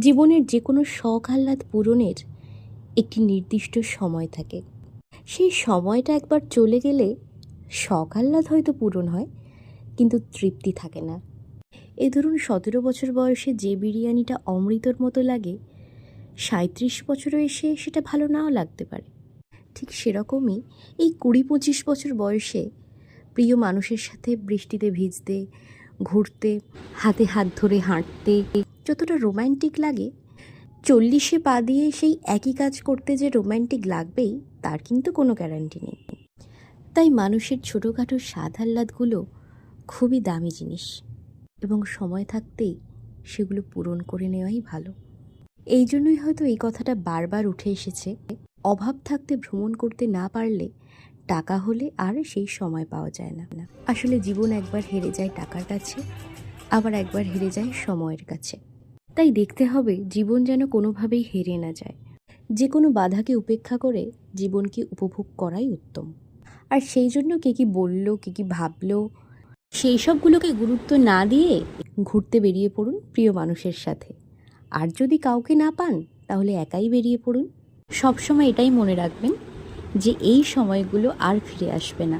জীবনের যে কোনো শখ আহ্লাদ পূরণের একটি নির্দিষ্ট সময় থাকে। সেই সময়টা একবার চলে গেলে শখ আহ্লাদ হয়তো পূরণ হয়, কিন্তু তৃপ্তি থাকে না। এই ধরুন 17 বছর বয়সে যে বিরিয়ানিটা অমৃতর মতো লাগে, 37 বছরে এসে সেটা ভালো নাও লাগতে পারে। ঠিক সেরকমই এই 20-25 বছর বয়সে প্রিয় মানুষের সাথে বৃষ্টিতে ভিজতে, ঘুরতে, হাতে হাত ধরে হাঁটতে যতটা রোম্যান্টিক লাগে, 40-এ পা দিয়ে সেই একই কাজ করতে যে রোম্যান্টিক লাগবেই তার কিন্তু কোনো গ্যারান্টি নেই। তাই মানুষের ছোটোখাটো স্বাদ আহ্লাদগুলো খুবই দামি জিনিস, এবং সময় থাকতেই সেগুলো পূরণ করে নেওয়াই ভালো। এই জন্যই হয়তো এই কথাটা বারবার উঠে এসেছে, অভাব থাকতে ভ্রমণ করতে না পারলে টাকা হলে আর সেই সময় পাওয়া যায় না। আসলে জীবন একবার হেরে যায় টাকার কাছে, আবার একবার হেরে যায় সময়ের কাছে। তাই দেখতে হবে জীবন যেন কোনোভাবেই হেরে না যায়। যে কোনো বাধাকে উপেক্ষা করে জীবনকে উপভোগ করাই উত্তম। আর সেই জন্য কে কী বলল, কে কী ভাবলো, সেই সবগুলোকে গুরুত্ব না দিয়ে ঘুরতে বেরিয়ে পড়ুন প্রিয় মানুষের সাথে। আর যদি কাউকে না পান তাহলে একাই বেরিয়ে পড়ুন। সবসময় এটাই মনে রাখবেন যে এই সময়গুলো আর ফিরে আসবে না।